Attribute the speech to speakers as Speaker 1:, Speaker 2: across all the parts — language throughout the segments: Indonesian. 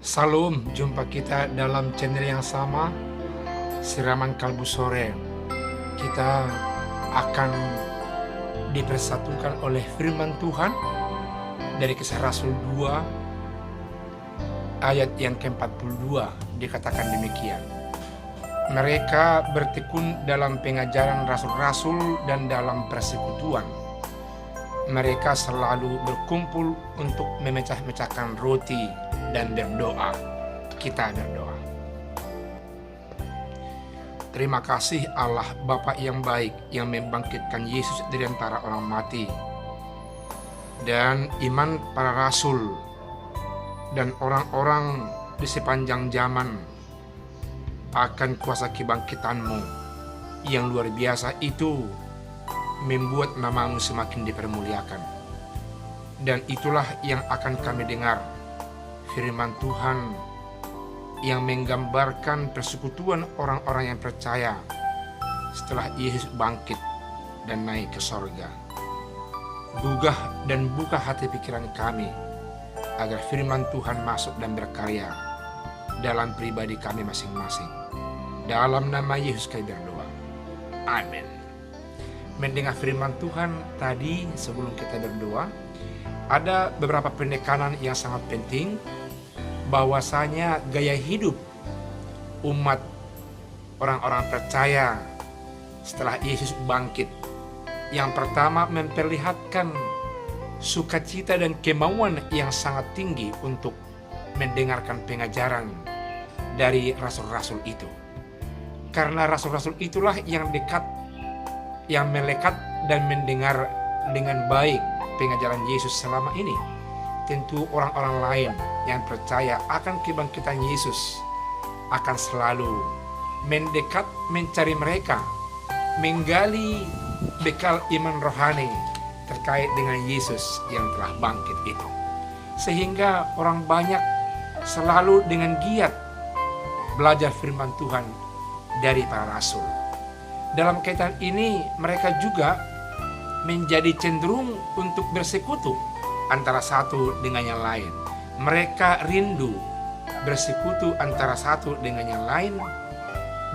Speaker 1: Salam, jumpa kita dalam channel yang sama, Siraman Kalbu Sore. Kita akan dipersatukan oleh firman Tuhan dari Kisah Rasul 2 ayat yang ke-42. Dikatakan demikian: mereka bertekun dalam pengajaran rasul-rasul dan dalam persekutuan. Mereka selalu berkumpul untuk memecah-mecahkan roti dan berdoa. Kita berdoa. Terima kasih Allah Bapa yang baik, yang membangkitkan Yesus dari antara orang mati, dan iman para rasul dan orang-orang di sepanjang zaman akan kuasa kebangkitan-Mu yang luar biasa itu membuat nama-Mu semakin dipermuliakan. Dan itulah yang akan kami dengar, firman Tuhan yang menggambarkan persekutuan orang-orang yang percaya setelah Yesus bangkit dan naik ke sorga. Gugah dan buka hati pikiran kami agar firman Tuhan masuk dan berkarya dalam pribadi kami masing-masing. Dalam nama Yesus kami berdoa. Amin. Mendengar firman Tuhan tadi, sebelum kita berdoa, ada beberapa penekanan yang sangat penting, bahwasanya gaya hidup umat orang-orang percaya setelah Yesus bangkit, yang pertama memperlihatkan sukacita dan kemauan yang sangat tinggi untuk mendengarkan pengajaran dari rasul-rasul itu. Karena rasul-rasul itulah yang dekat, yang melekat dan mendengar dengan baik pengajaran Yesus selama ini. Tentu orang-orang lain yang percaya akan kebangkitan Yesus akan selalu mendekat, mencari mereka, menggali bekal iman rohani terkait dengan Yesus yang telah bangkit itu. Sehingga orang banyak selalu dengan giat belajar firman Tuhan dari para rasul. Dalam kaitan ini mereka juga menjadi cenderung untuk bersekutu antara satu dengan yang lain. Mereka rindu bersekutu antara satu dengan yang lain,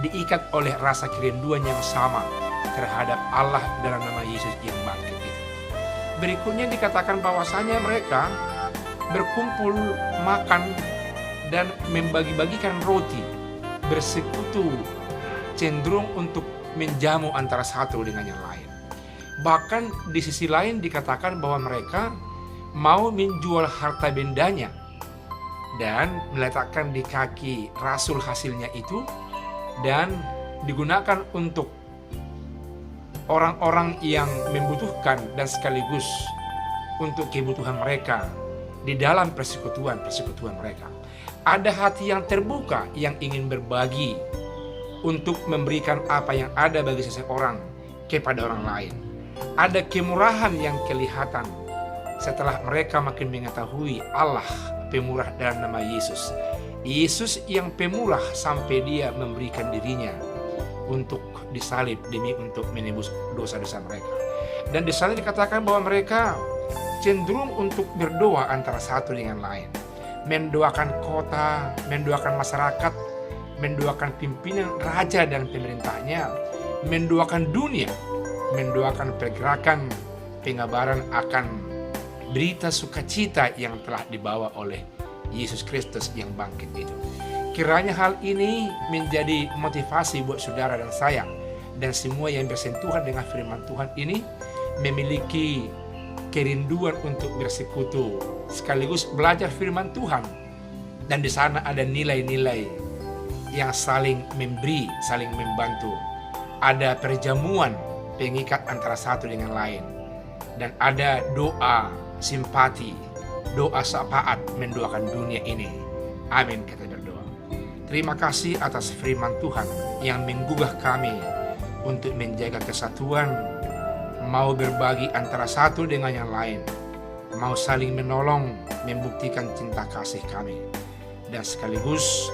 Speaker 1: diikat oleh rasa kerinduan yang sama terhadap Allah dalam nama Yesus yang bangkit itu. Berikutnya dikatakan bahwasanya mereka berkumpul makan dan membagi-bagikan roti, bersekutu, cenderung untuk menjamu antara satu dengan yang lain. Bahkan di sisi lain dikatakan bahwa mereka mau menjual harta bendanya dan meletakkan di kaki rasul hasilnya itu, dan digunakan untuk orang-orang yang membutuhkan dan sekaligus untuk kebutuhan mereka di dalam persekutuan mereka. Ada hati yang terbuka yang ingin berbagi untuk memberikan apa yang ada bagi seseorang kepada orang lain. Ada kemurahan yang kelihatan setelah mereka makin mengetahui Allah pemurah dalam nama Yesus. Yesus yang pemurah sampai dia memberikan dirinya untuk disalib demi untuk menebus dosa-dosa mereka. Dan di sana dikatakan bahwa mereka cenderung untuk berdoa antara satu dengan lain, mendoakan kota, mendoakan masyarakat, mendoakan pimpinan raja dan pemerintahnya, mendoakan dunia, mendoakan pergerakan pengabaran akan berita sukacita yang telah dibawa oleh Yesus Kristus yang bangkit itu. Kiranya hal ini menjadi motivasi buat saudara dan saya dan semua yang bersentuhan dengan firman Tuhan ini, memiliki kerinduan untuk bersekutu sekaligus belajar firman Tuhan. Dan di sana ada nilai-nilai yang saling memberi, saling membantu. Ada perjamuan pengikat antara satu dengan lain, dan ada doa simpati, doa syafaat mendoakan dunia ini. Amin, kita berdoa. Terima kasih atas firman Tuhan yang menggugah kami untuk menjaga kesatuan, mau berbagi antara satu dengan yang lain, mau saling menolong, membuktikan cinta kasih kami. Dan sekaligus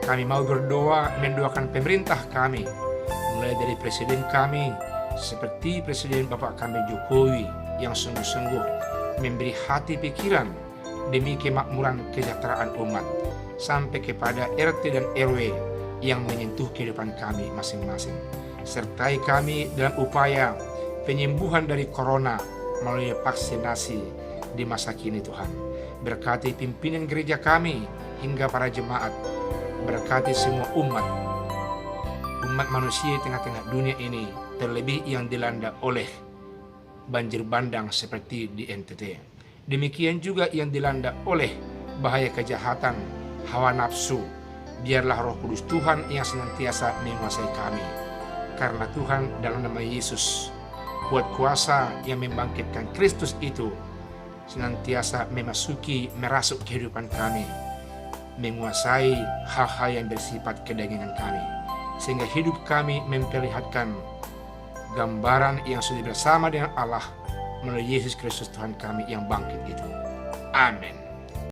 Speaker 1: kami mau berdoa mendoakan pemerintah kami, mulai dari presiden kami seperti Presiden Bapak kami Jokowi yang sungguh-sungguh memberi hati pikiran demi kemakmuran kesejahteraan umat. sampai kepada RT dan RW yang menyentuh kehidupan kami masing-masing. Sertai kami dalam upaya penyembuhan dari corona melalui vaksinasi di masa kini Tuhan. Berkati pimpinan gereja kami hingga para jemaat. Berkati semua umat manusia di tengah-tengah dunia ini, terlebih yang dilanda oleh banjir bandang seperti di NTT. Demikian juga yang dilanda oleh bahaya kejahatan, hawa nafsu. Biarlah Roh Kudus Tuhan yang senantiasa menguasai kami. Karena Tuhan dalam nama Yesus, buat kuasa yang membangkitkan Kristus itu senantiasa merasuk kehidupan kami, menguasai hal-hal yang bersifat kedagingan kami, sehingga hidup kami memperlihatkan gambaran yang sudah bersama dengan Allah melalui Yesus Kristus Tuhan kami yang bangkit itu. Amin.